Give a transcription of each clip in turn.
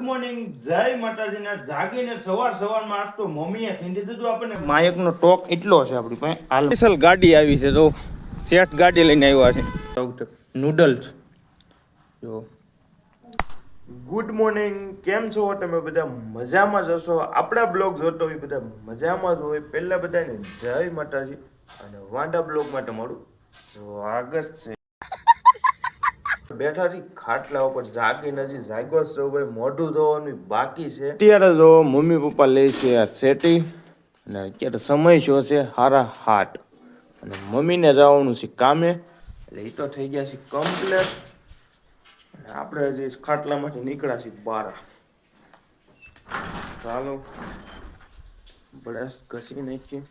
Morning, જય માતાજીના. જાગીને સવારમાં આજ તો મમ્મીએ સીંધી દીધું આપણને. માયકનો ટોક એટલો છે આપણી પાસે. હાલ સ્પેશિયલ ગાડી આવી છે તો સેટ ગાડી લઈને આવ્યા છે. નૂડલ્સ જો. ગુડ મોર્નિંગ, કેમ છો તમે બધા? મજામાં જ હશો. આપણા બ્લોગ જોતો હોય બધા મજામાં જ હોય. પહેલા બધાને જય માતાજી અને વાંડા બ્લોગમાં તમારું સ્વાગત છે. બેઠા થી ખાટલા ઉપર જાગી નથી જાગ્યો છે ભાઈ, મોઢું ધોવાનું બાકી છે. અત્યારે જો મમ્મી પપ્પા લે છે આ સેટી અને અત્યારે સમય શું છે 7:30 અને મમ્મીને જવાનું છે કામે, એટલે એ તો થઈ ગયા છે કમ્પ્લેટ. આપણે હજી ખાટલામાંથી નીકળ્યા છીએ બહાર. ચાલો બ્રશ ઘસી નાખીએ.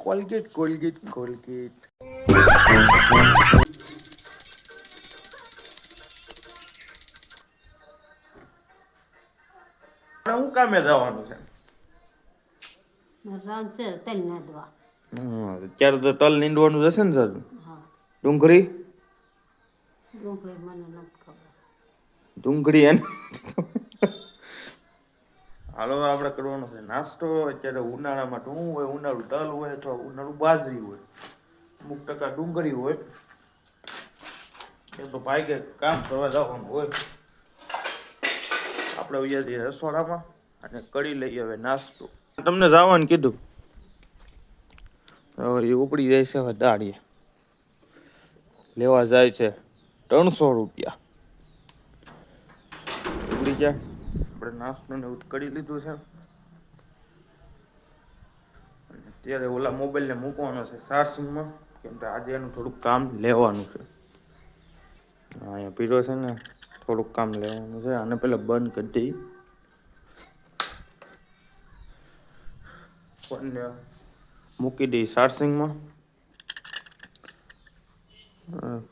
Colgate Colgate Colgate. હું કામે જવાનું છે? અત્યારે તો તલ નીંદવાનું જશે ને સર? ડુંગળી ડુંગળી એને હાલો આપણે કરવાનો છે નાસ્તો. અત્યારે ઉનાળામાં શું હોય? ઉનાળું તલ હોય અથવા ઉનાળું બાજરી હોય, અમુક ટકા ડુંગળી હોય. એ તો ભાઈ કે કામ કરવા જવાનું હોય. આપણે અહીંયાથી રસોડામાં અને કરી લઈએ હવે નાસ્તો. તમને જવાનું કીધું, હવે એ ઉપડી જાય છે. હવે દાડીએ લેવા જાય છે 300 રૂપિયા. ઉપડી જાય. આપણે નાસ્તો ને એવું કરી લીધું છે. અત્યારે ઓલા મોબાઈલને મૂકવાનો છે ચાર્જિંગમાં, કેમ કે આજે એનું થોડુંક કામ લેવાનું છે. અહીંયા પીરો છે ને, થોડુંક કામ લેવાનું છે. આને પેલા બંધ કરી દઈ. ફોનને મૂકી દઈ ચાર્જિંગમાં.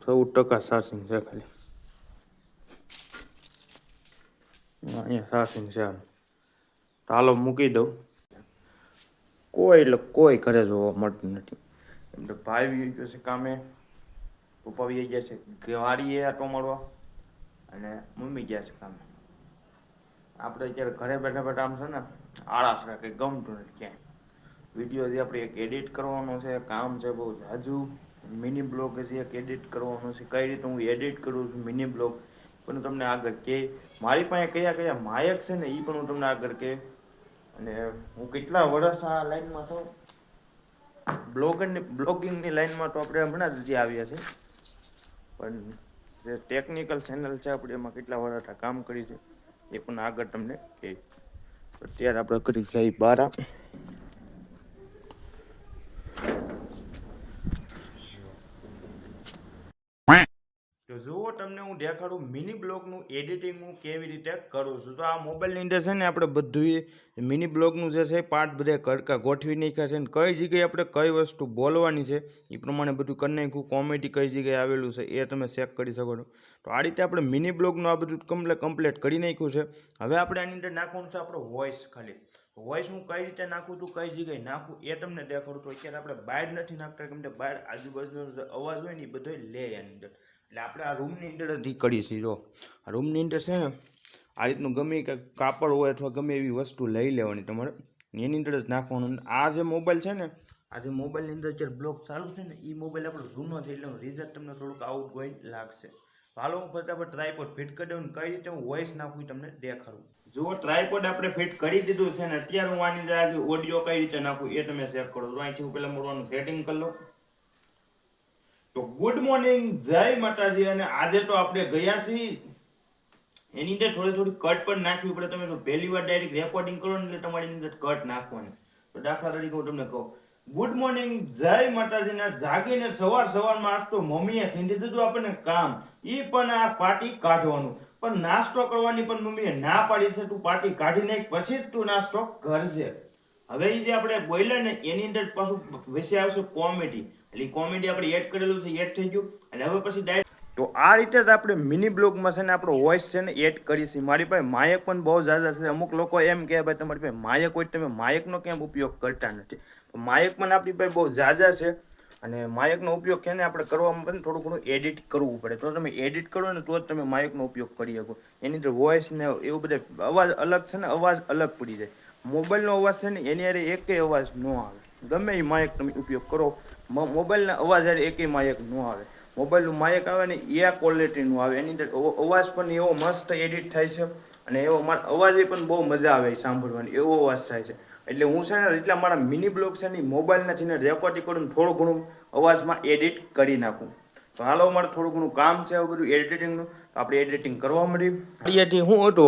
14% ચાર્જિંગ છે ખાલી. અહીંયા ચાર્જિંગ છે. ચાલો મૂકી દઉં. કોઈ ઘરે જોવા મળતું નથી. એમ તો ભાઈ વી ગયો છે કામે, પપ્પા વી ગયા છે વાડીએ આટો મારવા અને મમ્મી ગયા છે કામે. આપણે અત્યારે ઘરે બેઠા બેઠા આમ છે ને આળસ રાખે, ગમતું નથી ક્યાંય. વિડીયોથી આપણે એક એડિટ કરવાનો છે, કામ છે બહુ જાજુ. મિની બ્લોગ હજી એક એડિટ કરવાનો છે. કઈ રીતે હું એડિટ કરું છું મિની બ્લોગ પણ તમને આગળ કે, મારી પાસે કયા કયા માયક છે ને એ પણ હું તમને આગળ કે. અને હું કેટલા વર્ષ આ લાઈનમાં છું, બ્લોગિંગની લાઈનમાં તો આપણે હમણાં જ આવ્યા છે. પણ જે ટેકનિકલ ચેનલ છે આપણે એમાં કેટલા વર્ષ કામ કરી છે એ પણ આગળ તમને કહે. અત્યારે આપણે કરી જઈ બહાર. તો જુઓ, તમને હું દેખાડું મિની બ્લોગનું એડિટિંગ હું કેવી રીતે કરું છું. તો આ મોબાઈલની અંદર છે ને આપણે બધું મિની બ્લોગનું જે છે પાર્ટ બધા કડકા ગોઠવી નાખ્યા છે. ને કઈ જગ્યાએ આપણે કઈ વસ્તુ બોલવાની છે એ પ્રમાણે બધું કરી નાખ્યું. કોમેડી કઈ જગ્યાએ આવેલું છે એ તમે ચેક કરી શકો છો. તો આ રીતે આપણે મિની બ્લોગનું આ બધું કમ્પ્લીટ કરી નાખ્યું છે. હવે આપણે આની અંદર નાખવાનું છે આપણો વોઇસ. ખાલી વોઇસ હું કઈ રીતે નાખું છું, કઈ જગ્યાએ નાખું એ તમને દેખાડું. તો અત્યારે આપણે બહાર નથી નાખતા, કેમ કે બહાર આજુબાજુનો અવાજ હોય ને એ બધો લે આની અંદર. એટલે આપણે આ રૂમની અંદર જ કરીએ છીએ. જો આ રૂમની અંદર છે ને આ રીતનું ગમે કે કાપડ હોય અથવા ગમે એવી વસ્તુ લઈ લેવાની તમારે, એની અંદર જ નાખવાનું. આ જે મોબાઈલ છે ને, આ જે મોબાઈલની અંદર અત્યારે બ્લોગ ચાલુ છે ને, એ મોબાઈલ આપણો જૂનો છે એટલે રિઝલ્ટ તમને થોડુંક આઉટ ગોઈંગ લાગશે. હાલો હું ફટાફટ ટ્રાયપોડ ફિટ કરી દઉં. કઈ રીતે હું વોઇસ નાખું તમને દેખાડું. જો ટ્રાયપોડ આપણે ફિટ કરી દીધું છે ને, અત્યારે હું આની અંદર ઓડિયો કઈ રીતે નાખું એ તમે ચેક કરો. તો અહીંથી હું પેલા મોડવાનું સેટિંગ કરી લઉં. તો ગુડ મોર્નિંગ, જય માતાજી. અને આજે તો આપણે ગયા છીએ એની અંદર થોડી કટ પણ નાખવી પડે. તમે જો પહેલી વાર ડાયરેક્ટ રેકોર્ડિંગ કરો ને એટલે તમારી અંદર કટ નાખવાની. તો દાખલા તરીકે હું તમને કહું, ગુડ મોર્નિંગ, જય માતાજી. ને જાગીને સવારમાં આજ તો મમ્મીએ સીંધી દીધું આપણને કામ, ઈ પણ આ પાટી કાઢવાનું. પણ નાસ્તો કરવાની પણ મમ્મીએ ના પાડી છે. તું પાટી કાઢી નાખ પછી જ તું નાસ્તો કરજે. હવે એ જે આપણે બોલ્યા ને એની અંદર પાછું વિષય આવશે કોમેડી. એટલે કોમેડી આપણે એડ કરેલું છે, એડ થઈ ગયું. અને હવે પછી ડાયરેક્ટ તો આ રીતે જ આપણે મિની બ્લોગમાં છે ને આપણો વોઇસ છે ને એડ કરીશું. મારી પાસે માયક પણ બહુ ઝાઝા છે. અમુક લોકો એમ કહે ભાઈ તમારી પાસે માયક હોય, તમે માયકનો કેમ ઉપયોગ કરતા નથી? માયક પણ આપણી પાસે બહુ ઝાઝા છે. અને માયકનો ઉપયોગ છે ને આપણે કરવામાં પણ થોડું ઘણું એડિટ કરવું પડે. તો તમે એડિટ કરો ને તો જ તમે માયકનો ઉપયોગ કરી શકો. એની અંદર વોઇસ ને એવું બધે અવાજ અલગ છે ને અવાજ અલગ પડી જાય. મોબાઈલનો અવાજ છે ને એની હારે એકેય અવાજ ન આવે. ગમે એ માયક તમે ઉપયોગ કરો, મોબાઈલના અવાજ હારે એકેય માયક ન આવે. મોબાઈલનું માયક આવે ને એ ક્વોલિટીનું આવે. એની અંદર અવાજ પણ એવો મસ્ત એડિટ થાય છે અને એવો અવાજ પણ બહુ મજા આવે સાંભળવાની, એવો અવાજ થાય છે. એટલે હું છે ને એટલા મારા મિની બ્લોગ છે ને મોબાઈલનાથી ને રેકોર્ડિંગ કરું થોડું ઘણું અવાજમાં એડિટ કરી નાખું. તો હાલો મારે થોડું ઘણું કામ છે એવું બધું એડિટિંગનું, તો આપણે એડિટિંગ કરવા મળીએ. વાડીએથી હું હતું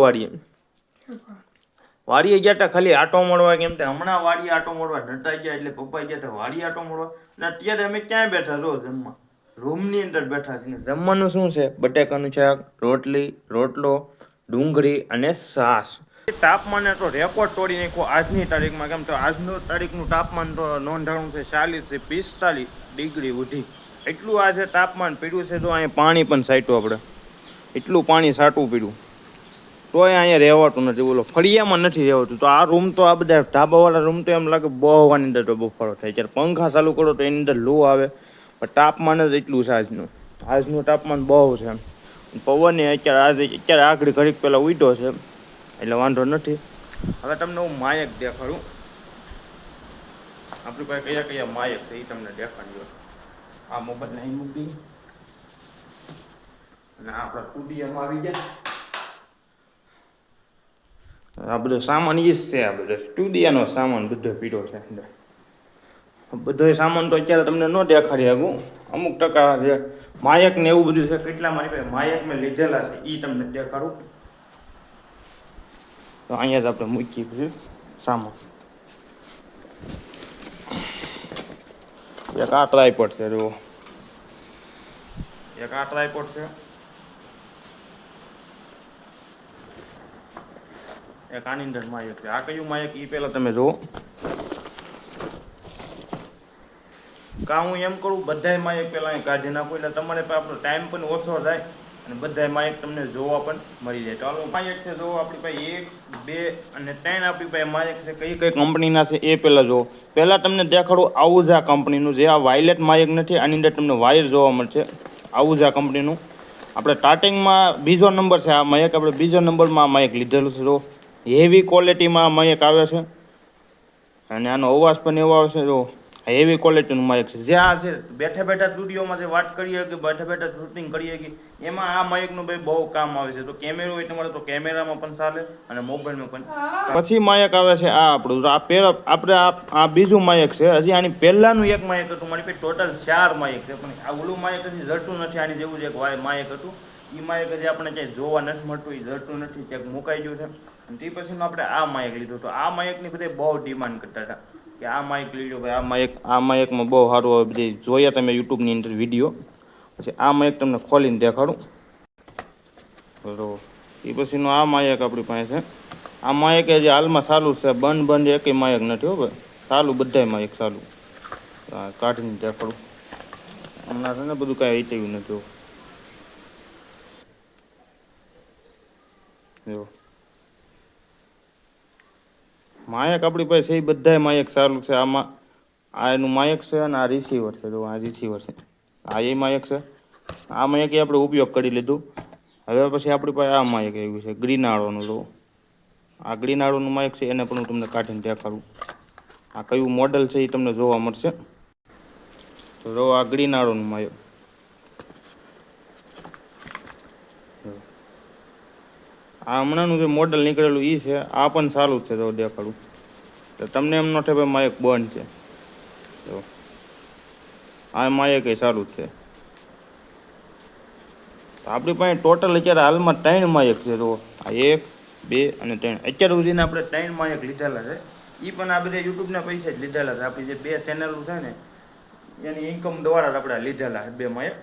વાડીએ ગયા હતા ખાલી આટો મળવા, કેમ કે હમણાં વાડીએ આટો મળવા નતા ગયા એટલે પપ્પા ગયા હતા વાડીએ આટો મળવા. અને અત્યારે અમે ક્યાં બેઠા છો જમવા, રૂમની અંદર બેઠા છે. જમવાનું શું છે? બટેકાનું શાક, રોટલી, રોટલો, ડુંગળી અને છાશ. તાપમાને તો રેકોર્ડ તોડી નાખ્યો આજની તારીખમાં. કેમ તો આજનું તારીખનું તાપમાન તો નોંધાણું છે 40 થી 45 ડિગ્રી સુધી. એટલું આજે તાપમાન પીડ્યું છે. તો અહીંયા પાણી પણ સાટ્યું આપણે, એટલું પાણી સાટવું પીડ્યું. તોય અહીંયા રહેવાતું નથી. બોલો, ફળિયામાં નથી રહેવાતું. તો આ રૂમ તો આ બધા ધાબાવાળા રૂમ તો એમ લાગે બહવાની અંદર તો બફારો થાય. જ્યારે પંખા ચાલુ કરો તો એની અંદર લૂ આવે. પણ તાપમાન જ એટલું છે આજનું તાપમાન બહુ છે. પવન અત્યારે આગળ ઘડીક પહેલાં ઉડ્યો છે એટલે વાંધો નથી. હવે તમને હું માયક દેખાડું. આપણી પાસે કયા કયા માયક છે એ તમને દેખાડ્યો. આ મોબાઈલ નહીં મૂકી અને આપણા સ્ટુડિયોમાં આવી ગયા. આ બધો સામાન ઈ જ છે. આ બધો સ્ટુડિયોનો સામાન બધો પીડ્યો છે અંદર. બધો સામાન તો અત્યારે તમને ન દેખાડી શકું. અમુક ટકા જે માયક ને એવું બધું છે, કેટલા મારી પાસે માયક મેં લીધેલા છે એ તમને દેખાડું. તો અહીંયા જ આપણે મૂકી બધું સામાન. એક આ ટ્રાયપોડ છે, જુઓ, એક આ ટ્રાયપોડ છે, એક આની અંદર માયક છે. આ કયું માયક એ પહેલા તમે જુઓ. કા હું એમ કરું, બધાય માયક પહેલા અહીં કાઢી નાખું એટલે તમારે આપણો ટાઈમ પણ ઓછો થાય અને બધાય માયક તમને જોવા પણ મળી જાય. ચાલો, માયક છે જો આપણી પાસે 1, 2 અને 3 આપણી પાસે માયક છે. કઈ કઈ કંપનીના છે એ પહેલાં જુઓ. પહેલાં તમને દેખાડું આવુઝા કંપનીનું. જે આ વાયલેટ માયક નથી, આની અંદર તમને વાયર જોવા મળશે. આવુઝા કંપનીનું આપણે સ્ટાર્ટિંગમાં બીજો નંબર છે આ માયક. આપણે બીજો નંબરમાં આ માયક લીધેલું છે. જો હેવી ક્વોલિટીમાં આ માયક આવે છે અને આનો અવાજ પણ એવો આવશે. જો હેવી ક્વોલિટીનું માયક છે. જે આ છે બેઠા બેઠા સ્ટુડિયોમાં જે વાત કરીએ કે બેઠા બેઠા શૂટિંગ કરીએ કે એમાં આ માયકનું ભાઈ બહુ કામ આવે છે. તો કેમેરો હોય તમારે તો કેમેરામાં પણ ચાલે અને મોબાઈલમાં પણ. પછી માયક આવે છે આ આપણું. આપણે આ બીજું માયક છે. હજી આની પહેલાંનું એક માયક હતું મારી પાસે. ટોટલ 4 માયક છે, પણ આ ઓલું માયક હજી જડતું નથી. આની જેવું જ એક માયક હતું. એ માયક હજી આપણે ક્યાંય જોવા નથી મળતું, એ જડતું નથી, ક્યાંક મુકાઈ ગયું છે. અને તે પછીનું આપણે આ માયક લીધું. તો આ માયકની બધી બહુ ડિમાન્ડ કરતા હતા કે આ માયક લઈ લો ભાઈ. આ માયકમાં બહુ સારું આવે. બધી જોયા તમે યુટ્યુબની અંદર વિડીયો. પછી આ માયક તમને ખોલીને દેખાડું. બરોબર, એ પછીનું આ માયક આપણી પાસે છે. આ માયક જે હાલમાં ચાલુ છે, બંધ એકેય માયક નથી હો ભાઈ, ચાલુ બધાય માયક ચાલુ. કાઢીને દેખાડું. હમણાં છે ને બધું કાંઈ હિટેવું નથી. જો માયક આપણી પાસે એ બધાય માયક ચાલુ છે. આમાં આ એનું માયક છે અને આ રિસીવર છે. જો આ રિસીવર છે, આ એ માયક છે. આ માયક એ આપણે ઉપયોગ કરી લીધું. હવે પછી આપણી પાસે આ માયક આવ્યું છે ગ્રીનાળોનું. જો આ ગ્રીનાળોનું માયક છે, એને પણ હું તમને કાઢીને દેખાડું. આ કયું મોડલ છે એ તમને જોવા મળશે. તો જો આ ગ્રીનાળોનું માયક. આ હમણાંનું જે મોડલ નીકળેલું એ છે. આ પણ સારું છે. જો દેખાડું તો તમને એમ ન થાય ભાઈ માયક બંધ છે. જો આ માયક એ સારું જ છે. આપણી પાસે ટોટલ અત્યારે હાલમાં 3 માયક છે. જો આ 1, 2 અને 3. અત્યાર સુધીના આપણે 3 માયક લીધેલા છે. એ પણ આ બધા યુટ્યુબના પૈસા જ લીધેલા છે. આપણી જે 2 ચેનલો છે ને એની ઇન્કમ દ્વારા જ આપણે લીધેલા છે 2 માયક.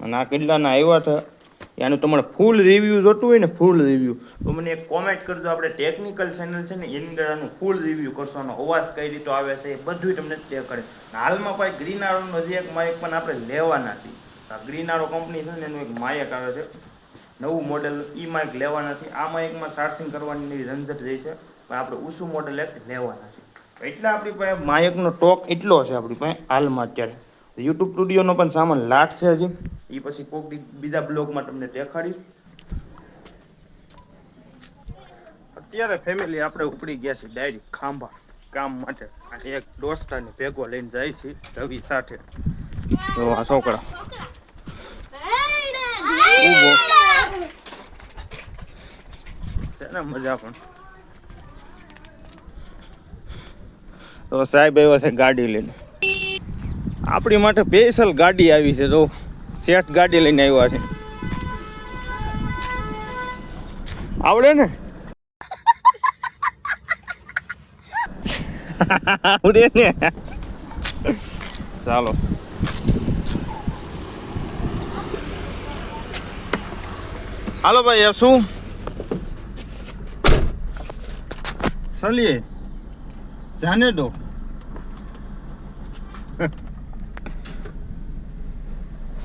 અને આ કેટલાના આવ્યા હતા એનું તમારે ફૂલ રિવ્યૂ જોતું હોય ને, ફૂલ રિવ્યૂ, તો મને એક કોમેન્ટ કરજો. આપણે ટેકનિકલ ચેનલ છે ને એની અંદર આનું ફૂલ રિવ્યૂ કરશો. આનો અવાજ કઈ રીતે આવે છે એ બધું તમને દેખાડે. હાલમાં ભાઈ ગ્રીનાળોનું હજી એક માયક પણ આપણે લેવાના છીએ. આ ગ્રીનાળો કંપની છે ને એનું એક માયક આવે છે નવું મોડેલ. એ માયક લેવાના નથી. આ માયકમાં ચાર્જિંગ કરવાની ઝંઝટ રહી છે, પણ આપણે ઊંચું મોડેલ એક લેવાના છે. એટલે આપણી પાસે માયકનો સ્ટોક એટલો છે આપણી પાસે હાલમાં અત્યારે. યુટ્યુબ સ્ટુડિયોનો પણ સામાન લાટશે હજી, એ પછી કોઈક બીજા બ્લોગમાં તમને દેખાડીશ. અત્યારે ફેમિલી આપણે ઉપડી ગયા છીએ ડાયરેક્ટ ખાંભા કામ માટે, અને એક દોસ્તારને ભેગો લઈને જાય છે રવિ સાથે. તો આ છોકરા ઊભો છે ને, મજા પણ. તો સાહેબ આવ્યા છે ગાડી લઈને, આપણી માટે સ્પેશિયલ ગાડી આવી છે. તો શેઠ ગાડી લઈને આવ્યા છે, આવડે ને? આવડે ને? ચાલો હાલો ભાઈ, શું ચલીએ, જાને દો.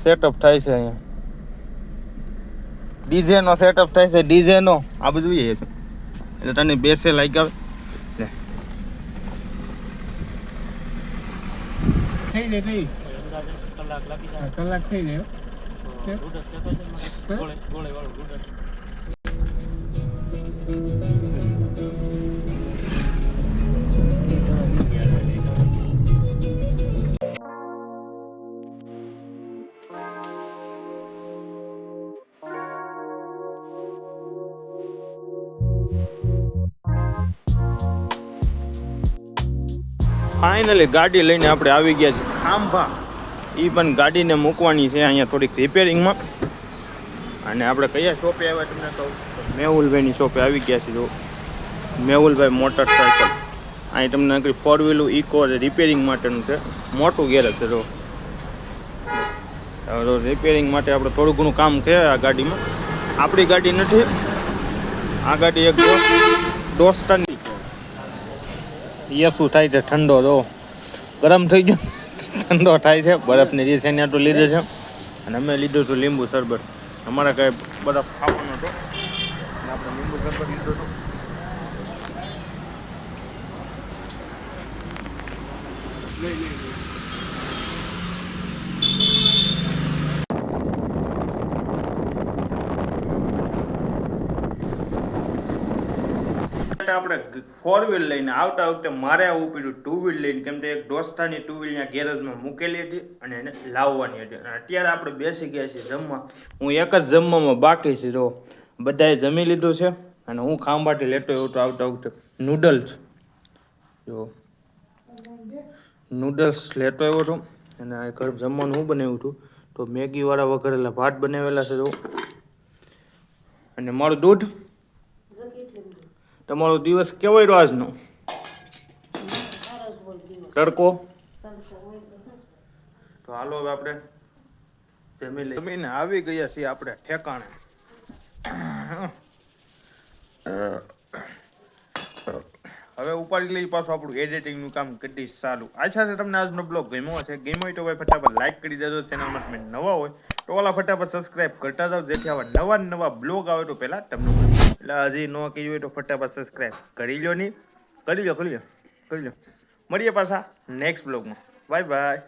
સેટઅપ થાય છે અહીંયા, ડીજે નો સેટઅપ થાય છે, ડીજે નો આ બધું એ છે. એટલે તને બેસે લાઈક આવે થઈ જાય થઈ કલાક થઈ જાય. ફાઇનલી ગાડી લઈને આપણે આવી ગયા છીએ ખાંભા. એ પણ ગાડીને મૂકવાની છે અહીંયા થોડીક રિપેરિંગમાં. અને આપણે કયા શોપે આવ્યા તમને કહું, મેહુલભાઈની શોપે આવી ગયા છીએ. જો મેહુલભાઈ મોટરસાઇકલ, અહીં તમને આગળ 4 વ્હીલર ઇકો રિપેરિંગ માટેનું છે, મોટું ગેરેજ છે. જો રિપેરિંગ માટે આપણે થોડું ઘણું કામ છે આ ગાડીમાં. આપણી ગાડી નથી, આ ગાડી એક દોસ્તારની. એ શું થાય છે, ઠંડો તો ગરમ થઈ ગયો, ઠંડો થાય છે. બરફની રીસેન્યા તો લીધે છે, અને અમે લીધું હતું લીંબુ શરબત. અમારે કાંઈ બરફ ખાવાનો હતો, આપણે લીંબુ શરબત લીધું હતું. આપણે 4 વ્હીલ લઈને આવતા વખતે મારે આવવું પડ્યું 2 વ્હીલ લઈને, કેમ કે એક દોસ્તાની 2 વ્હીલ ત્યાં ગેરેજમાં મૂકેલી હતી અને એને લાવવાની હતી. અને અત્યારે આપણે બેસી ગયા છીએ જમવા. હું એક જ જમવામાં બાકી છે. જો બધાએ જમી લીધું છે, અને હું ખાંભાથી લેતો આવ્યો તો આવતા વખતે નૂડલ્સ. જો નૂડલ્સ લેતો આવ્યો હતો, અને આ ઘર જમવાનું હું બનાવ્યું હતું તો મેગીવાળા વઘારેલા ભાત બનાવેલા છે. જો અને મારું દૂધ. તમારો દિવસ કેવો રહ્યો આજનો? તડકો. તો હાલો હવે આપણે જમીને આવી ગયા છીએ આપણે ઠેકાણે. હવે ઉપાડી લઈ પાછું આપણું એડિટિંગનું કામ કરી ચાલુ. આશા છે તમને આજનો બ્લોગ ગમ્યો હશે. ગમ્યો હોય તો ભાઈ ફટાફટ લાઈક કરી દેજો. ચેનલમાં તમે નવા હોય તો ઓલા ફટાફટ સબસ્ક્રાઈબ કરતા જાઓ, જેથી આવા નવા બ્લોગ આવે તો પહેલાં તમને મળે. એટલે હજી ન કર્યું હોય તો ફટાફટ સબસ્ક્રાઈબ કરી લો. નહીં કરી લો. મળીએ પાછા નેક્સ્ટ બ્લોગમાં. Bye bye.